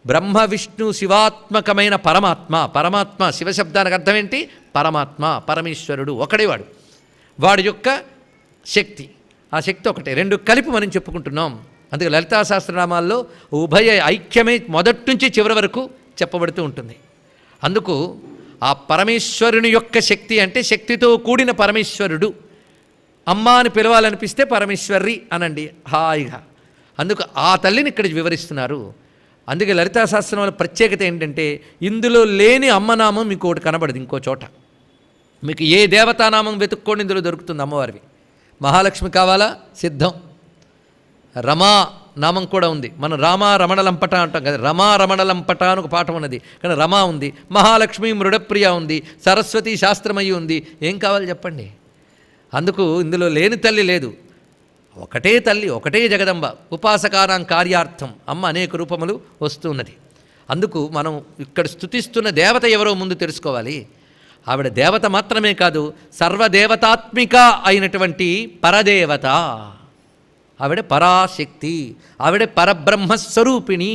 బ్రహ్మ విష్ణు శివాత్మకమైన పరమాత్మ. పరమాత్మ శివశబ్దానికి అర్థం ఏంటి? పరమాత్మ, పరమేశ్వరుడు ఒకడేవాడు, వాడి యొక్క శక్తి. ఆ శక్తి ఒకటే, రెండు కలిపి మనం చెప్పుకుంటున్నాం. అందుకే లలితా సహస్రనామాల్లో ఉభయ ఐక్యమే మొదటి నుంచి చివరి వరకు చెప్పబడుతూ ఉంటుంది. అందుకు ఆ పరమేశ్వరుని యొక్క శక్తి అంటే శక్తితో కూడిన పరమేశ్వరుడు. అమ్మ అని పిలవాలనిపిస్తే పరమేశ్వరి అనండి హాయిగా. అందుకు ఆ తల్లిని ఇక్కడ వివరిస్తున్నారు. అందుకే లలితా సహస్రనామాల ప్రత్యేకత ఏంటంటే ఇందులో లేని అమ్మనామం మీకు ఒకటి కనబడదు ఇంకో చోట. మీకు ఏ దేవతానామం వెతుక్కోండి ఇందులో దొరుకుతుంది అమ్మవారివి. మహాలక్ష్మి కావాలా? సిద్ధం. రమా నామం కూడా ఉంది. మనం రామా రమణలంపట అంటాం కదా, రమా రమణలంపట అని ఒక పాఠం ఉన్నది, కానీ రమా ఉంది, మహాలక్ష్మి మృడప్రియ ఉంది, సరస్వతి శాస్త్రమయ్యి ఉంది. ఏం కావాలి చెప్పండి? అందుకు ఇందులో లేని తల్లి లేదు. ఒకటే తల్లి, ఒకటే జగదంబ. ఉపాసకానాం కార్యార్థం అమ్మ అనేక రూపములు వస్తున్నది. అందుకు మనం ఇక్కడ స్తుతిస్తున్న దేవత ఎవరో ముందు తెలుసుకోవాలి. ఆవిడ దేవత మాత్రమే కాదు, సర్వదేవతాత్మిక అయినటువంటి పరదేవత. ఆవిడ పరాశక్తి, ఆవిడ పరబ్రహ్మస్వరూపిణి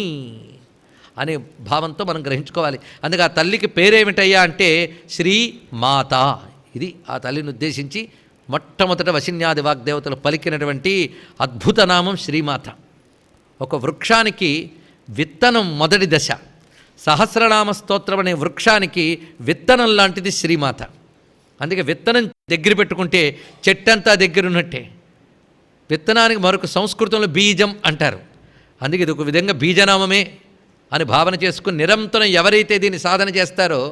అనే భావంతో మనం గ్రహించుకోవాలి. అందుకే ఆ తల్లికి పేరేమిటయ్యా అంటే శ్రీమాత. ఇది ఆ తల్లిని ఉద్దేశించి మొట్టమొదట వశిన్యాది వాగ్దేవతలు పలికినటువంటి అద్భుత నామం శ్రీమాత. ఒక వృక్షానికి విత్తనం మొదటి దశ. సహస్రనామ స్తోత్రం అనే వృక్షానికి విత్తనం లాంటిది శ్రీమాత. అందుకే విత్తనం దగ్గర పెట్టుకుంటే చెట్టంతా దగ్గరున్నట్టే. విత్తనానికి మరొక సంస్కృతంలో బీజం అంటారు. అందుకే ఇది ఒక విధంగా బీజనామమే అని భావన చేసుకుని నిరంతరం ఎవరైతే దీన్ని సాధన చేస్తారో,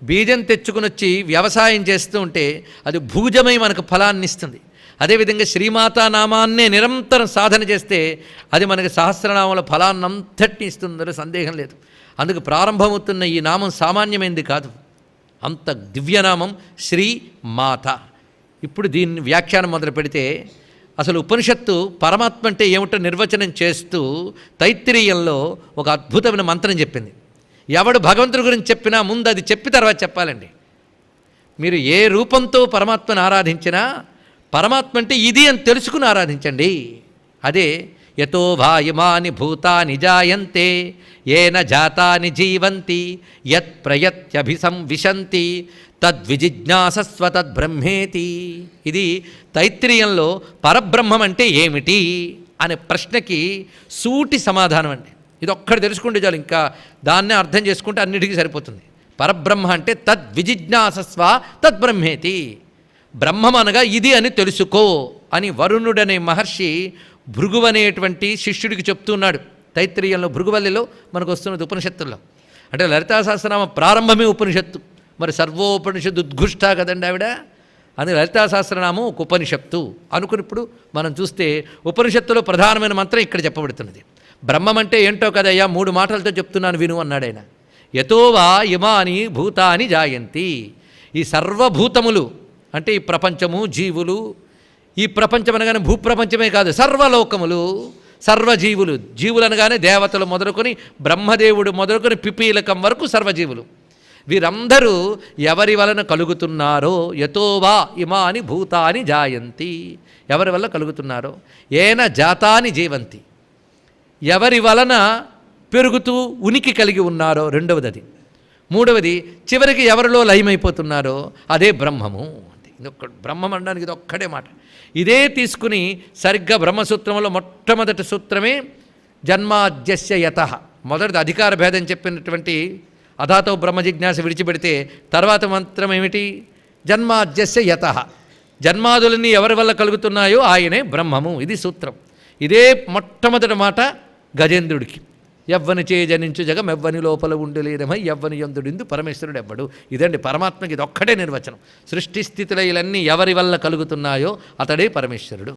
బీజం తెచ్చుకుని వచ్చి వ్యవసాయం చేస్తూ ఉంటే అది భూజమై మనకు ఫలాన్ని ఇస్తుంది. అదేవిధంగా శ్రీమాతా నామాన్నే నిరంతరం సాధన చేస్తే అది మనకి సహస్రనామాల ఫలాన్నంతటిని ఇస్తుందో సందేహం లేదు. అందుకు ప్రారంభమవుతున్న ఈ నామం సామాన్యమైనది కాదు, అంత దివ్యనామం శ్రీమాత. ఇప్పుడు దీన్ని వ్యాఖ్యానం మొదలు పెడితే అసలు ఉపనిషత్తు పరమాత్మ అంటే ఏమిటో నిర్వచనం చేస్తూ తైత్తిరీయంలో ఒక అద్భుతమైన మంత్రం చెప్పింది. ఎవడు భగవంతుడి గురించి చెప్పినా ముందు అది చెప్పి తర్వాత చెప్పాలండి. మీరు ఏ రూపంతో పరమాత్మను ఆరాధించినా పరమాత్మ అంటే ఇది అని తెలుసుకుని ఆరాధించండి. అదే యతో భాయమాని భూతాని జాయంతే ఏన జాతాని జీవంతి యత్ ప్రయత్యభిసంవిశంతి తద్విజిజ్ఞాసస్వ తద్బ్రహ్మేతి. ఇది తైత్తిరీయంలో పరబ్రహ్మం అంటే ఏమిటి అనే ప్రశ్నకి సూటి సమాధానం అండి. ఇది ఒక్కటి తెలుసుకుంటే చాలు, ఇంకా దాన్నే అర్థం చేసుకుంటే అన్నిటికీ సరిపోతుంది. పరబ్రహ్మ అంటే తద్విజిజ్ఞాసస్వ తద్బ్రహ్మేతి. బ్రహ్మం అనగా ఇది అని తెలుసుకో అని వరుణుడనే మహర్షి భృగువనేటువంటి శిష్యుడికి చెప్తున్నాడు. తైత్తిరీయంలో భృగువల్లిలో మనకు వస్తున్నది ఉపనిషత్తుల్లో. అంటే లలితా సహస్రనామ ప్రారంభమే ఉపనిషత్తు. మరి సర్వోపనిషత్తు ఉద్ఘుష్ట కదండి ఆవిడ. అది లలితా సహస్రనామం ఒక ఉపనిషత్తు అనుకుని ఇప్పుడు మనం చూస్తే ఉపనిషత్తులో ప్రధానమైన మంత్రం ఇక్కడ చెప్పబడుతున్నది. బ్రహ్మం అంటే ఏంటో కదయ్యా, 3 మాటలతో చెప్తున్నాను విను అన్నాడు ఆయన. యతోవా ఇమాని భూతాని జాయంతి. ఈ సర్వభూతములు అంటే ఈ ప్రపంచము, జీవులు, ఈ ప్రపంచం అనగానే భూప్రపంచమే కాదు, సర్వలోకములు, సర్వజీవులు. జీవులు అనగానే దేవతలు మొదలుకొని బ్రహ్మదేవుడు మొదలుకొని పిపీలకం వరకు సర్వజీవులు. వీరందరూ ఎవరి వలన కలుగుతున్నారో, యతోవా ఇమాని భూతాని జాయంతి, ఎవరి వల్ల కలుగుతున్నారో, ఏన జాతాని జీవంతి, ఎవరి వలన పెరుగుతూ ఉనికి కలిగి ఉన్నారో రెండవది అది. మూడవది చివరికి ఎవరిలో లయమైపోతున్నారో అదే బ్రహ్మము. ఇదొక్క బ్రహ్మం అనడానికి ఇది ఒక్కడే మాట. ఇదే తీసుకుని సరిగ్గా బ్రహ్మసూత్రంలో మొట్టమొదటి సూత్రమే జన్మాద్యస్య యతః. మొదటిది అధికార భేదం చెప్పినటువంటి అథాతో బ్రహ్మ జిజ్ఞాస విడిచిపెడితే తర్వాత మంత్రం ఏమిటి? జన్మాద్యస్య యతః. జన్మాదులన్నీ ఎవరి వల్ల కలుగుతున్నాయో ఆయనే బ్రహ్మము. ఇది సూత్రం. ఇదే మొట్టమొదటి మాట గజేంద్రుడికి. ఎవ్వని చే జనించు జగం ఎవ్వని లోపల ఉండలేదమై ఎవ్వని యందుడిందు పరమేశ్వరుడు ఎవ్వడు. ఇదండి పరమాత్మకి ఇది ఒక్కటే నిర్వచనం. సృష్టి స్థితిలయలన్నీ ఎవరి వల్ల కలుగుతున్నాయో అతడే పరమేశ్వరుడు.